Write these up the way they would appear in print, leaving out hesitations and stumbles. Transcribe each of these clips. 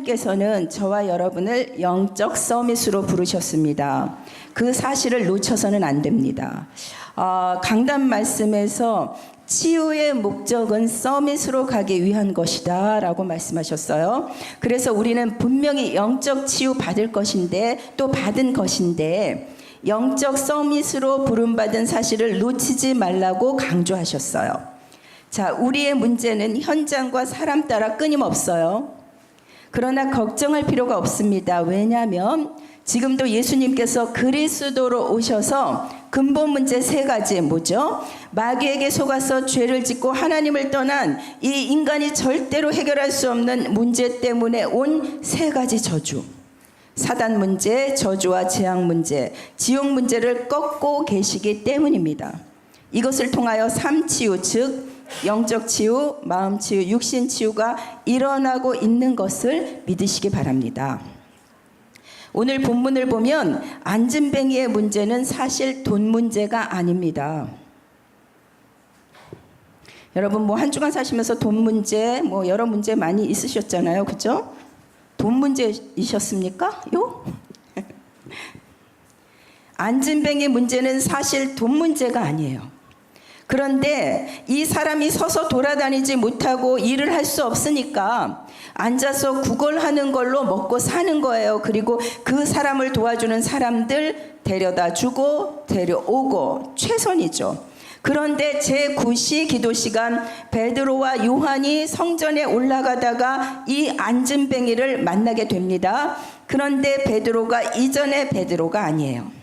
하나님께서는 저와 여러분을 영적 서밋으로 부르셨습니다. 그 사실을 놓쳐서는 안 됩니다. 강단 말씀에서 치유의 목적은 서밋으로 가기 위한 것이다 라고 말씀하셨어요. 그래서 우리는 분명히 영적 치유 받을 것인데, 또 받은 것인데, 영적 서밋으로 부름받은 사실을 놓치지 말라고 강조하셨어요. 자, 우리의 문제는 현장과 사람 따라 끊임없어요. 그러나 걱정할 필요가 없습니다. 왜냐하면 지금도 예수님께서 그리스도로 오셔서 근본 문제 3가지 뭐죠? 마귀에게 속아서 죄를 짓고 하나님을 떠난 이 인간이 절대로 해결할 수 없는 문제 때문에 온 3가지 저주, 사단 문제, 저주와 재앙 문제, 지옥 문제를 꺾고 계시기 때문입니다. 이것을 통하여 삶치유, 즉 영적 치유, 마음 치유, 육신 치유가 일어나고 있는 것을 믿으시기 바랍니다. 오늘 본문을 보면 안진뱅이의 문제는 사실 돈 문제가 아닙니다. 여러분 한 주간 사시면서 돈 문제, 여러 문제 많이 있으셨잖아요, 그죠? 돈 문제이셨습니까? 안진뱅이의 문제는 사실 돈 문제가 아니에요. 그런데 이 사람이 서서 돌아다니지 못하고 일을 할 수 없으니까 앉아서 구걸하는 걸로 먹고 사는 거예요. 그리고 그 사람을 도와주는 사람들 데려다 주고 데려오고 최선이죠. 그런데 제9시 기도 시간 베드로와 요한이 성전에 올라가다가 이 안진뱅이를 만나게 됩니다. 그런데 베드로가 이전의 베드로가 아니에요.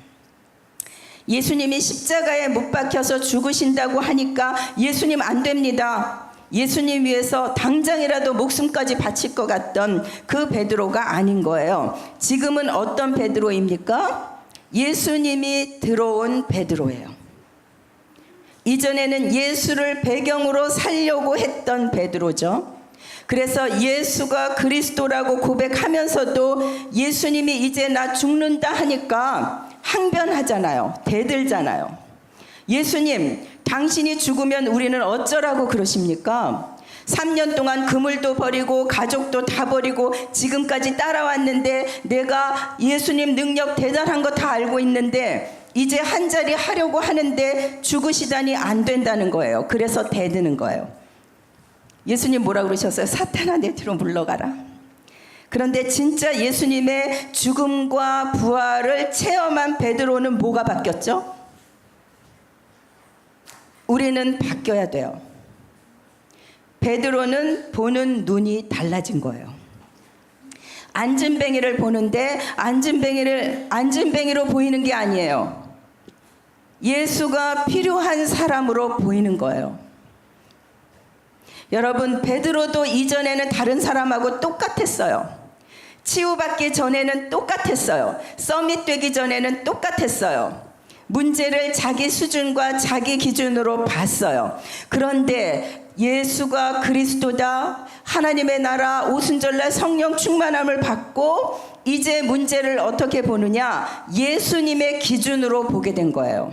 예수님이 십자가에 못 박혀서 죽으신다고 하니까 예수님 안 됩니다. 예수님 위해서 당장이라도 목숨까지 바칠 것 같던 그 베드로가 아닌 거예요. 지금은 어떤 베드로입니까? 예수님이 들어온 베드로예요. 이전에는 예수를 배경으로 살려고 했던 베드로죠. 그래서 예수가 그리스도라고 고백하면서도 예수님이 이제 나 죽는다 하니까 항변하잖아요. 대들잖아요. 예수님, 당신이 죽으면 우리는 어쩌라고 그러십니까? 3년 동안 그물도 버리고 가족도 다 버리고 지금까지 따라왔는데 내가 예수님 능력 대단한 거 다 알고 있는데 이제 한 자리 하려고 하는데 죽으시다니 안 된다는 거예요. 그래서 대드는 거예요. 예수님 뭐라 그러셨어요? 사탄아 내 뒤로 물러가라. 그런데 진짜 예수님의 죽음과 부활을 체험한 베드로는 뭐가 바뀌었죠? 우리는 바뀌어야 돼요. 베드로는 보는 눈이 달라진 거예요. 안진뱅이를 보는데 안진뱅이로 보이는 게 아니에요. 예수가 필요한 사람으로 보이는 거예요. 여러분, 베드로도 이전에는 다른 사람하고 똑같았어요. 치유받기 전에는 똑같았어요. 서밋 되기 전에는 똑같았어요. 문제를 자기 수준과 자기 기준으로 봤어요. 그런데 예수가 그리스도다, 하나님의 나라, 오순절날 성령 충만함을 받고 이제 문제를 어떻게 보느냐? 예수님의 기준으로 보게 된 거예요.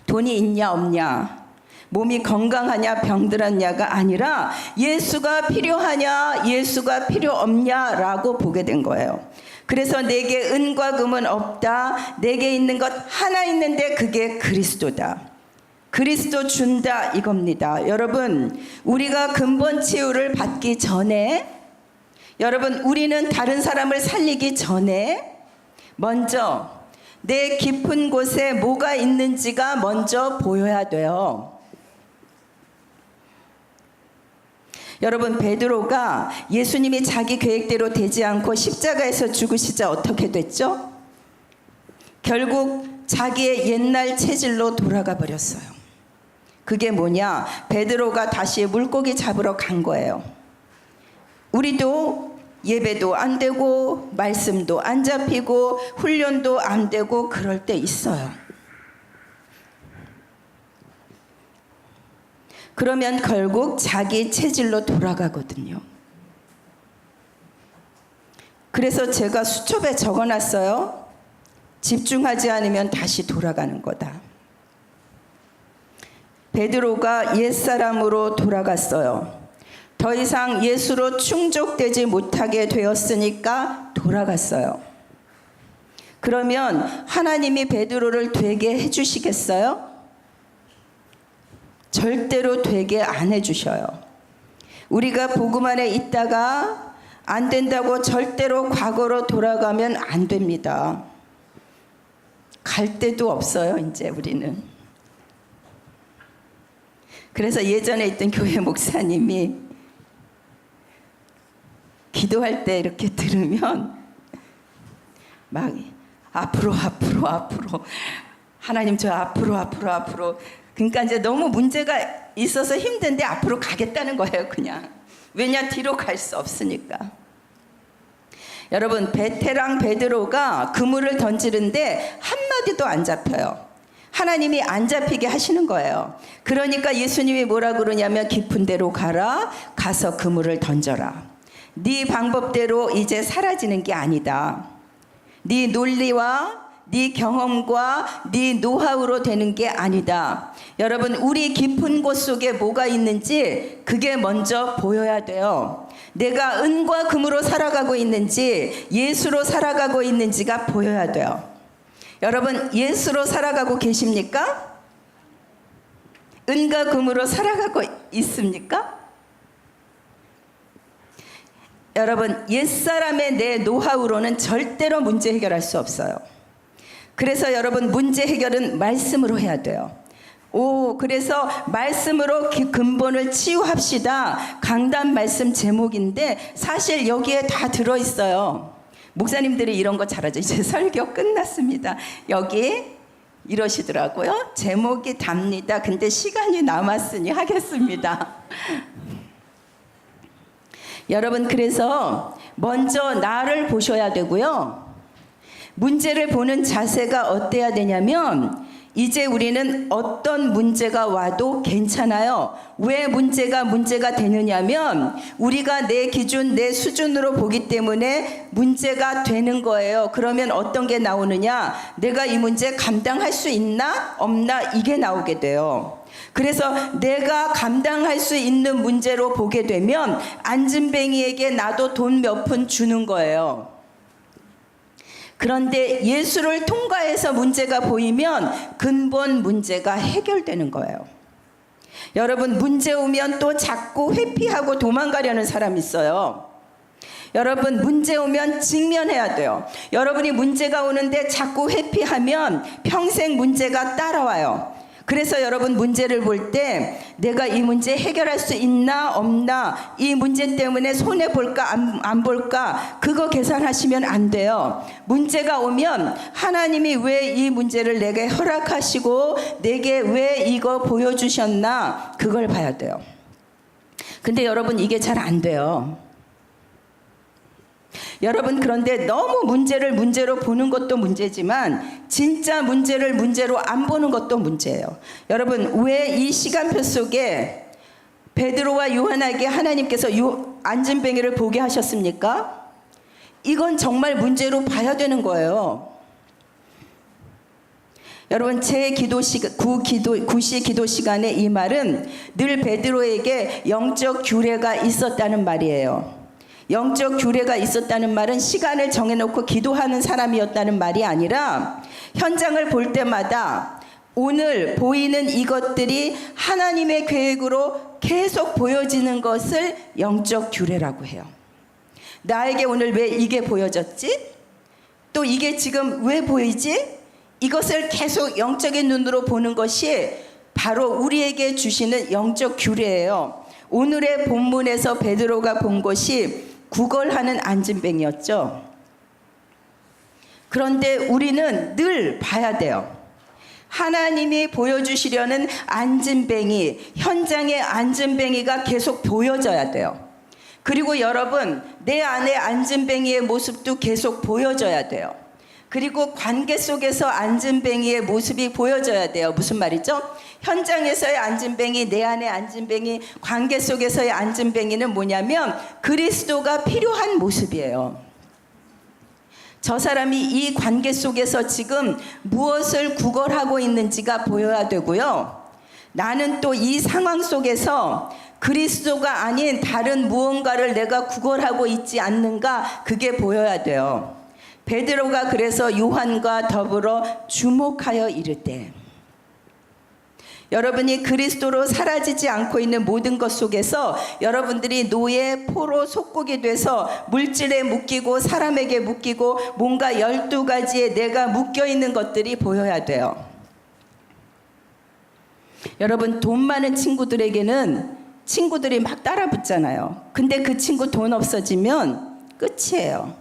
돈이 있냐 없냐, 몸이 건강하냐 병들었냐가 아니라 예수가 필요하냐 예수가 필요 없냐라고 보게 된 거예요. 그래서 내게 은과 금은 없다. 내게 있는 것 하나 있는데 그게 그리스도다. 그리스도 준다 이겁니다. 여러분, 우리가 근본 치유를 받기 전에, 여러분 우리는 다른 사람을 살리기 전에 먼저 내 깊은 곳에 뭐가 있는지가 먼저 보여야 돼요. 여러분, 베드로가 예수님이 자기 계획대로 되지 않고 십자가에서 죽으시자 어떻게 됐죠? 결국 자기의 옛날 체질로 돌아가 버렸어요. 그게 뭐냐? 베드로가 다시 물고기 잡으러 간 거예요. 우리도 예배도 안 되고 말씀도 안 잡히고 훈련도 안 되고 그럴 때 있어요. 그러면 결국 자기 체질로 돌아가거든요. 그래서 제가 수첩에 적어놨어요. 집중하지 않으면 다시 돌아가는 거다. 베드로가 옛사람으로 돌아갔어요. 더 이상 예수로 충족되지 못하게 되었으니까 돌아갔어요. 그러면 하나님이 베드로를 되게 해주시겠어요? 절대로 되게 안 해주셔요. 우리가 복음 안에 있다가 안 된다고 절대로 과거로 돌아가면 안 됩니다. 갈 데도 없어요, 이제 우리는. 그래서 예전에 있던 교회 목사님이 기도할 때 이렇게 들으면 막 앞으로 하나님 저 앞으로 그러니까 이제 너무 문제가 있어서 힘든데 앞으로 가겠다는 거예요, 그냥. 왜냐, 뒤로 갈 수 없으니까. 여러분, 베테랑 베드로가 그물을 던지는데 한마디도 안 잡혀요. 하나님이 안 잡히게 하시는 거예요. 그러니까 예수님이 뭐라 그러냐면 깊은 데로 가서 그물을 던져라. 네 방법대로 이제 사라지는 게 아니다. 네 논리와 네 경험과 네 노하우로 되는 게 아니다. 여러분, 우리 깊은 곳 속에 뭐가 있는지 그게 먼저 보여야 돼요. 내가 은과 금으로 살아가고 있는지 예수로 살아가고 있는지가 보여야 돼요. 여러분, 예수로 살아가고 계십니까? 은과 금으로 살아가고 있습니까? 여러분, 옛사람의 내 노하우로는 절대로 문제 해결할 수 없어요. 그래서 여러분, 문제 해결은 말씀으로 해야 돼요. 그래서 말씀으로 근본을 치유합시다. 강단 말씀 제목인데 사실 여기에 다 들어있어요. 목사님들이 이런 거 잘하죠. 이제 설교 끝났습니다. 여기 이러시더라고요. 제목이 답니다. 근데 시간이 남았으니 하겠습니다. 여러분, 그래서 먼저 나를 보셔야 되고요. 문제를 보는 자세가 어때야 되냐면 이제 우리는 어떤 문제가 와도 괜찮아요. 왜 문제가 되느냐면 우리가 내 기준, 내 수준으로 보기 때문에 문제가 되는 거예요. 그러면 어떤 게 나오느냐? 내가 이 문제 감당할 수 있나? 없나? 이게 나오게 돼요. 그래서 내가 감당할 수 있는 문제로 보게 되면 안진뱅이에게 나도 돈 몇 푼 주는 거예요. 그런데 예수를 통과해서 문제가 보이면 근본 문제가 해결되는 거예요. 여러분, 문제 오면 또 자꾸 회피하고 도망가려는 사람이 있어요. 여러분, 문제 오면 직면해야 돼요. 여러분이 문제가 오는데 자꾸 회피하면 평생 문제가 따라와요. 그래서 여러분, 문제를 볼 때 내가 이 문제 해결할 수 있나 없나, 이 문제 때문에 손해볼까 안 볼까, 그거 계산하시면 안 돼요. 문제가 오면 하나님이 왜 이 문제를 내게 허락하시고 내게 왜 이거 보여주셨나, 그걸 봐야 돼요. 근데 여러분, 이게 잘 안 돼요. 여러분, 그런데 너무 문제를 문제로 보는 것도 문제지만 진짜 문제를 문제로 안 보는 것도 문제예요. 여러분, 왜 이 시간표 속에 베드로와 요한에게 하나님께서 안진뱅이를 보게 하셨습니까? 이건 정말 문제로 봐야 되는 거예요. 여러분, 제 구시 기도 시간에 이 말은 늘 베드로에게 영적 규례가 있었다는 말이에요. 영적 규례가 있었다는 말은 시간을 정해놓고 기도하는 사람이었다는 말이 아니라 현장을 볼 때마다 오늘 보이는 이것들이 하나님의 계획으로 계속 보여지는 것을 영적 규례라고 해요. 나에게 오늘 왜 이게 보여졌지? 또 이게 지금 왜 보이지? 이것을 계속 영적인 눈으로 보는 것이 바로 우리에게 주시는 영적 규례예요. 오늘의 본문에서 베드로가 본 것이 구걸하는 안진뱅이였죠. 그런데 우리는 늘 봐야 돼요. 하나님이 보여주시려는 안진뱅이, 현장의 안진뱅이가 계속 보여져야 돼요. 그리고 여러분, 내 안에 안진뱅이의 모습도 계속 보여져야 돼요. 그리고 관계 속에서 안진뱅이의 모습이 보여져야 돼요. 무슨 말이죠? 현장에서의 안진뱅이, 내 안의 안진뱅이, 관계 속에서의 안진뱅이는 뭐냐면 그리스도가 필요한 모습이에요. 저 사람이 이 관계 속에서 지금 무엇을 구걸하고 있는지가 보여야 되고요. 나는 또 이 상황 속에서 그리스도가 아닌 다른 무언가를 내가 구걸하고 있지 않는가, 그게 보여야 돼요. 베드로가 그래서 요한과 더불어 주목하여 이르되, 여러분이 그리스도로 사라지지 않고 있는 모든 것 속에서 여러분들이 노예, 포로, 속국이 돼서 물질에 묶이고 사람에게 묶이고 뭔가 12가지의 내가 묶여있는 것들이 보여야 돼요. 여러분, 돈 많은 친구들에게는 친구들이 막 따라 붙잖아요. 근데 그 친구 돈 없어지면 끝이에요.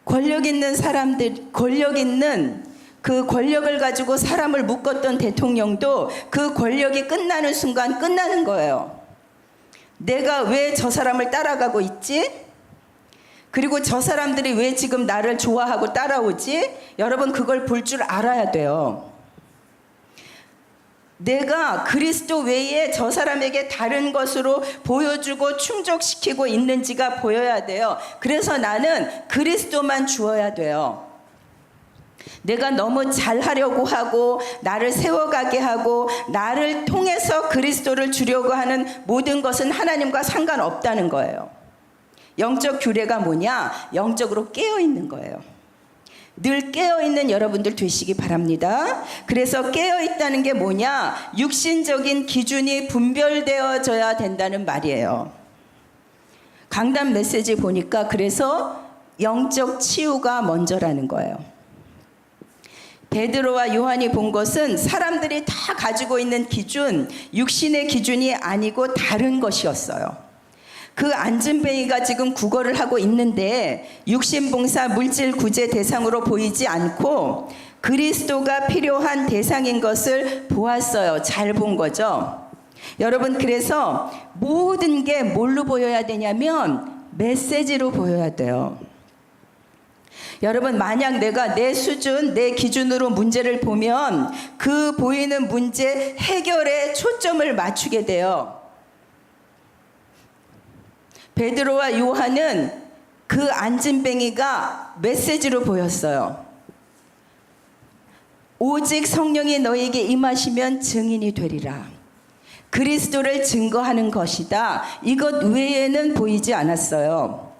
권력 있는 사람들, 권력 있는 그 권력을 가지고 사람을 묶었던 대통령도 그 권력이 끝나는 순간 끝나는 거예요. 내가 왜 저 사람을 따라가고 있지? 그리고 저 사람들이 왜 지금 나를 좋아하고 따라오지? 여러분, 그걸 볼 줄 알아야 돼요. 내가 그리스도 외에 저 사람에게 다른 것으로 보여주고 충족시키고 있는지가 보여야 돼요. 그래서 나는 그리스도만 주어야 돼요. 내가 너무 잘하려고 하고 나를 세워가게 하고 나를 통해서 그리스도를 주려고 하는 모든 것은 하나님과 상관없다는 거예요. 영적 규례가 뭐냐? 영적으로 깨어있는 거예요. 늘 깨어있는 여러분들 되시기 바랍니다. 그래서 깨어있다는 게 뭐냐? 육신적인 기준이 분별되어져야 된다는 말이에요. 강단 메시지 보니까 그래서 영적 치유가 먼저라는 거예요. 베드로와 요한이 본 것은 사람들이 다 가지고 있는 기준, 육신의 기준이 아니고 다른 것이었어요. 그 안진뱅이가 지금 구걸을 하고 있는데 육신봉사 물질 구제 대상으로 보이지 않고 그리스도가 필요한 대상인 것을 보았어요. 잘 본 거죠. 여러분, 그래서 모든 게 뭘로 보여야 되냐면 메시지로 보여야 돼요. 여러분, 만약 내가 내 수준, 내 기준으로 문제를 보면 그 보이는 문제 해결에 초점을 맞추게 돼요. 베드로와 요한은 그 안진뱅이가 메시지로 보였어요. 오직 성령이 너에게 임하시면 증인이 되리라. 그리스도를 증거하는 것이다. 이것 외에는 보이지 않았어요.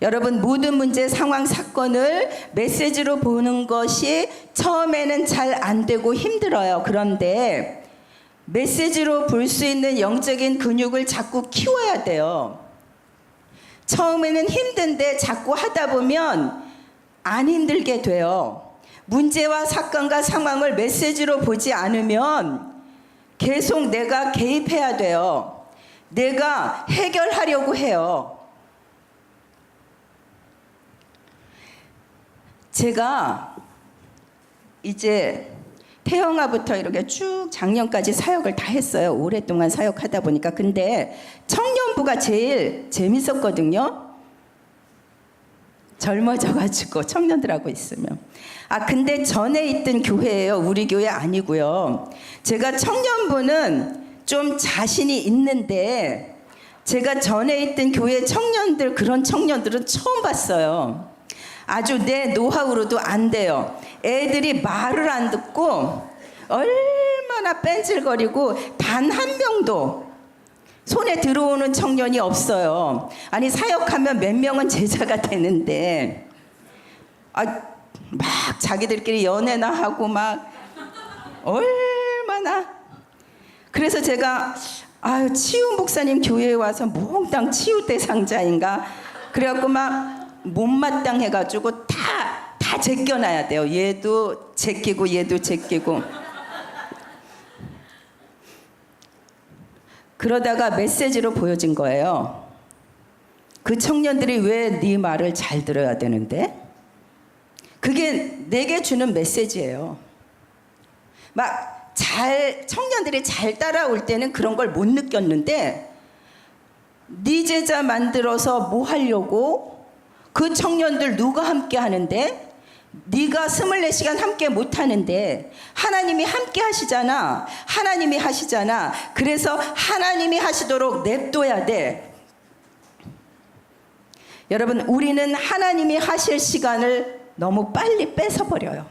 여러분, 모든 문제, 상황, 사건을 메시지로 보는 것이 처음에는 잘 안 되고 힘들어요. 그런데 메시지로 볼 수 있는 영적인 근육을 자꾸 키워야 돼요. 처음에는 힘든데 자꾸 하다 보면 안 힘들게 돼요. 문제와 사건과 상황을 메시지로 보지 않으면 계속 내가 개입해야 돼요. 내가 해결하려고 해요. 제가 이제 태영아부터 이렇게 쭉 작년까지 사역을 다 했어요. 오랫동안 사역하다 보니까. 근데 청년부가 제일 재밌었거든요. 젊어져가지고 청년들하고 있으면. 근데 전에 있던 교회예요. 우리 교회 아니고요. 제가 청년부는 좀 자신이 있는데 제가 전에 있던 교회 청년들, 그런 청년들은 처음 봤어요. 아주 내 노하우로도 안 돼요. 애들이 말을 안 듣고 얼마나 뺀질거리고 단 한 명도 손에 들어오는 청년이 없어요. 아니, 사역하면 몇 명은 제자가 되는데 막 자기들끼리 연애나 하고 막 얼마나. 그래서 제가 치유 목사님 교회에 와서 몽땅 치유 대상자인가 그래갖고 막 못마땅해가지고 다 제껴놔야 돼요. 얘도 제끼고 얘도 제끼고. 그러다가 메시지로 보여진 거예요. 그 청년들이 왜 네 말을 잘 들어야 되는데? 그게 내게 주는 메시지예요. 청년들이 잘 따라올 때는 그런 걸 못 느꼈는데, 네 제자 만들어서 뭐 하려고? 그 청년들 누가 함께 하는데? 네가 24시간 함께 못 하는데 하나님이 함께 하시잖아. 하나님이 하시잖아. 그래서 하나님이 하시도록 냅둬야 돼. 여러분, 우리는 하나님이 하실 시간을 너무 빨리 뺏어버려요.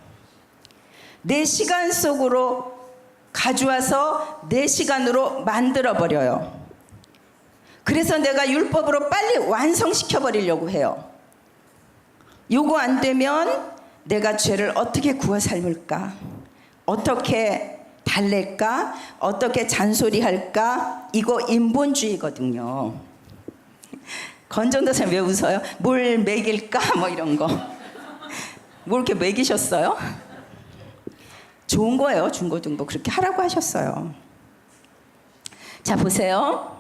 내 시간 속으로 가져와서 내 시간으로 만들어버려요. 그래서 내가 율법으로 빨리 완성시켜 버리려고 해요. 요거 안 되면 내가 죄를 어떻게 구워 삶을까? 어떻게 달랠까? 어떻게 잔소리할까? 이거 인본주의거든요. 건전도사님 왜 웃어요? 뭘 먹일까? 뭐 이런 거. 뭘 이렇게 먹이셨어요? 좋은 거예요. 중고등부 그렇게 하라고 하셨어요. 자, 보세요.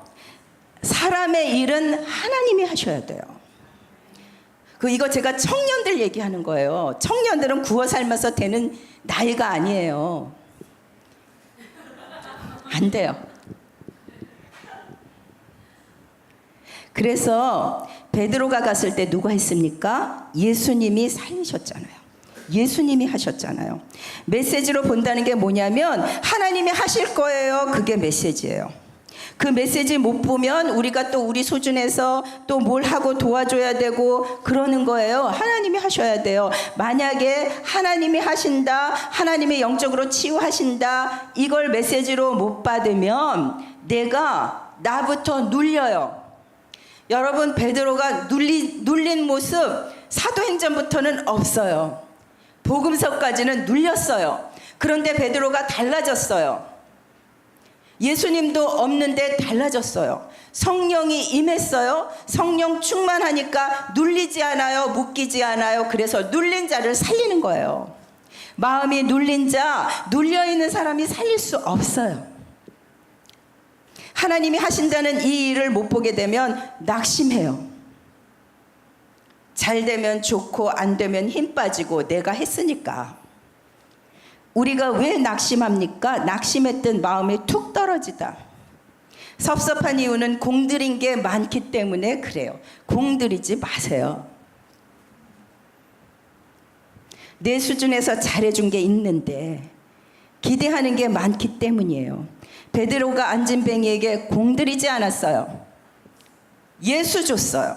사람의 일은 하나님이 하셔야 돼요. 이거 제가 청년들 얘기하는 거예요. 청년들은 구워 삶아서 되는 나이가 아니에요. 안 돼요. 그래서 베드로가 갔을 때 누가 했습니까? 예수님이 살리셨잖아요. 예수님이 하셨잖아요. 메시지로 본다는 게 뭐냐면 하나님이 하실 거예요. 그게 메시지예요. 그 메시지 못 보면 우리가 또 우리 수준에서 또 뭘 하고 도와줘야 되고 그러는 거예요. 하나님이 하셔야 돼요. 만약에 하나님이 하신다, 하나님이 영적으로 치유하신다, 이걸 메시지로 못 받으면 내가 나부터 눌려요. 여러분, 베드로가 눌린 모습 사도행전부터는 없어요. 복음서까지는 눌렸어요. 그런데 베드로가 달라졌어요. 예수님도 없는데 달라졌어요. 성령이 임했어요. 성령 충만하니까 눌리지 않아요. 묶이지 않아요. 그래서 눌린 자를 살리는 거예요. 마음이 눌린 자, 눌려있는 사람이 살릴 수 없어요. 하나님이 하신다는 이 일을 못 보게 되면 낙심해요. 잘 되면 좋고 안 되면 힘 빠지고 내가 했으니까. 우리가 왜 낙심합니까? 낙심했던 마음이 툭 떨어지다. 섭섭한 이유는 공들인 게 많기 때문에 그래요. 공들이지 마세요. 내 수준에서 잘해준 게 있는데 기대하는 게 많기 때문이에요. 베드로가 안진뱅이에게 공들이지 않았어요. 예수 줬어요.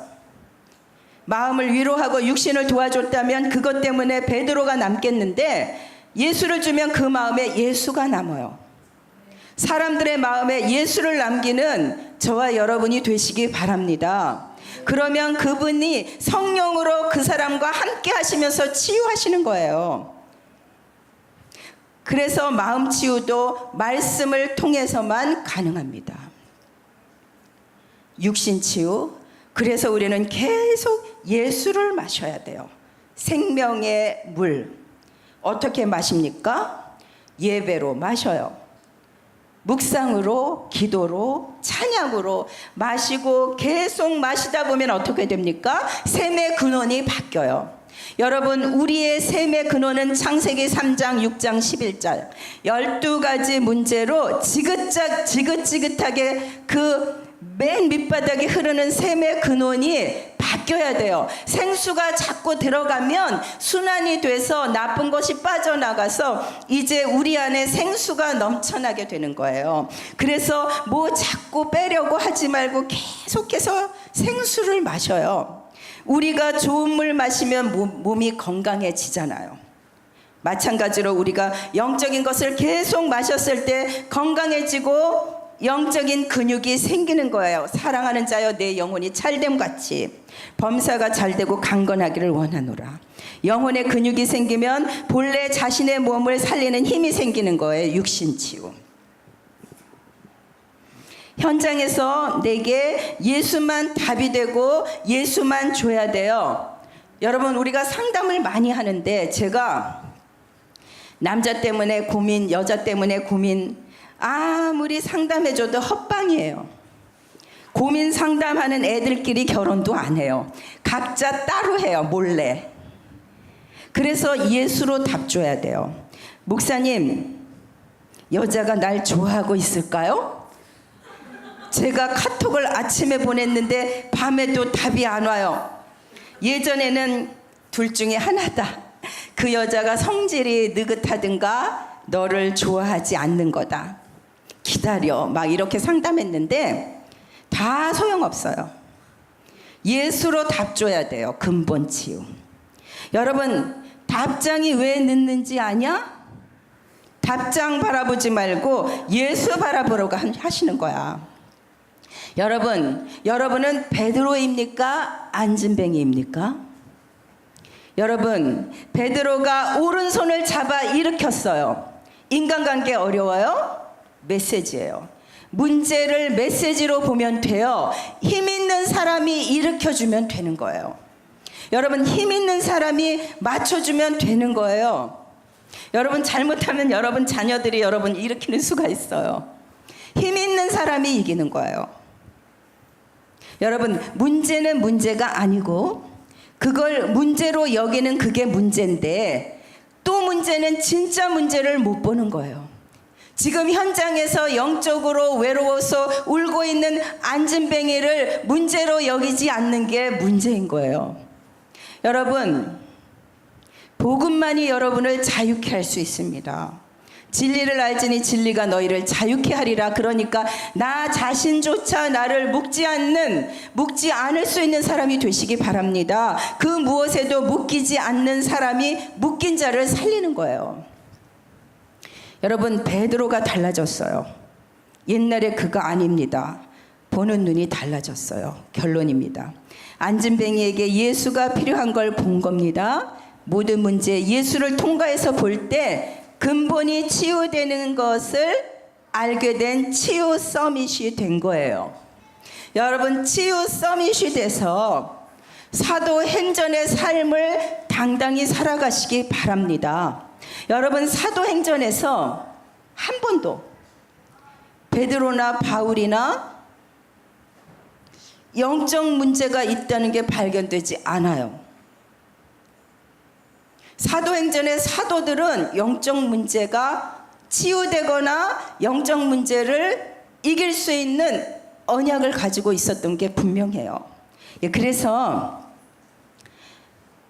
마음을 위로하고 육신을 도와줬다면 그것 때문에 베드로가 남겠는데 예수를 주면 그 마음에 예수가 남아요. 사람들의 마음에 예수를 남기는 저와 여러분이 되시기 바랍니다. 그러면 그분이 성령으로 그 사람과 함께 하시면서 치유하시는 거예요. 그래서 마음 치유도 말씀을 통해서만 가능합니다. 육신 치유. 그래서 우리는 계속 예수를 마셔야 돼요. 생명의 물. 어떻게 마십니까? 예배로 마셔요. 묵상으로, 기도로, 찬양으로 마시고 계속 마시다 보면 어떻게 됩니까? 샘의 근원이 바뀌어요. 여러분, 우리의 샘의 근원은 창세기 3장, 6장, 11절 12가지 문제로 지긋지긋하게 그 맨 밑바닥에 흐르는 샘의 근원이 바뀌어야 돼요. 생수가 자꾸 들어가면 순환이 돼서 나쁜 것이 빠져나가서 이제 우리 안에 생수가 넘쳐나게 되는 거예요. 그래서 뭐 자꾸 빼려고 하지 말고 계속해서 생수를 마셔요. 우리가 좋은 물 마시면 몸이 건강해지잖아요. 마찬가지로 우리가 영적인 것을 계속 마셨을 때 건강해지고 영적인 근육이 생기는 거예요. 사랑하는 자여 내 영혼이 찰됨같이 범사가 잘되고 강건하기를 원하노라. 영혼의 근육이 생기면 본래 자신의 몸을 살리는 힘이 생기는 거예요. 육신치유. 현장에서 내게 예수만 답이 되고 예수만 줘야 돼요. 여러분, 우리가 상담을 많이 하는데 제가 남자 때문에 고민, 여자 때문에 고민 아무리 상담해줘도 헛방이에요. 고민 상담하는 애들끼리 결혼도 안 해요. 각자 따로 해요. 몰래. 그래서 예수로 답 줘야 돼요. 목사님, 여자가 날 좋아하고 있을까요? 제가 카톡을 아침에 보냈는데 밤에도 답이 안 와요. 예전에는 둘 중에 하나다. 그 여자가 성질이 느긋하든가 너를 좋아하지 않는 거다. 기다려. 막 이렇게 상담했는데 다 소용없어요. 예수로 답 줘야 돼요. 근본 치유. 여러분, 답장이 왜 늦는지 아냐? 답장 바라보지 말고 예수 바라보라고 하시는 거야. 여러분은 베드로입니까? 안진뱅이입니까? 여러분, 베드로가 오른손을 잡아 일으켰어요. 인간관계 어려워요? 메시지예요. 문제를 메시지로 보면 돼요. 힘 있는 사람이 일으켜주면 되는 거예요. 여러분, 힘 있는 사람이 맞춰주면 되는 거예요. 여러분, 잘못하면 여러분 자녀들이 여러분 일으키는 수가 있어요. 힘 있는 사람이 이기는 거예요. 여러분, 문제는 문제가 아니고 그걸 문제로 여기는 그게 문제인데, 또 문제는 진짜 문제를 못 보는 거예요. 지금 현장에서 영적으로 외로워서 울고 있는 안진뱅이를 문제로 여기지 않는 게 문제인 거예요. 여러분, 복음만이 여러분을 자유케 할 수 있습니다. 진리를 알지니 진리가 너희를 자유케 하리라. 그러니까 나 자신조차 나를 묶지 않을 수 있는 사람이 되시기 바랍니다. 그 무엇에도 묶이지 않는 사람이 묶인 자를 살리는 거예요. 여러분, 베드로가 달라졌어요. 옛날에 그가 아닙니다. 보는 눈이 달라졌어요. 결론입니다. 안진뱅이에게 예수가 필요한 걸 본 겁니다. 모든 문제 예수를 통과해서 볼 때 근본이 치유되는 것을 알게 된 치유 서밋이 된 거예요. 여러분, 치유 서밋이 돼서 사도행전의 삶을 당당히 살아가시기 바랍니다. 여러분, 사도행전에서 한 번도 베드로나 바울이나 영적 문제가 있다는 게 발견되지 않아요. 사도행전의 사도들은 영적 문제가 치유되거나 영적 문제를 이길 수 있는 언약을 가지고 있었던 게 분명해요. 그래서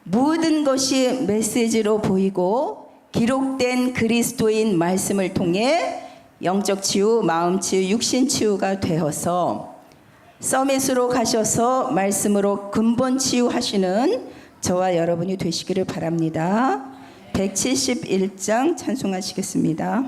모든 것이 메시지로 보이고 기록된 그리스도인 말씀을 통해 영적 치유, 마음 치유, 육신 치유가 되어서 서밋으로 가셔서 말씀으로 근본 치유하시는 저와 여러분이 되시기를 바랍니다. 171장 찬송하시겠습니다.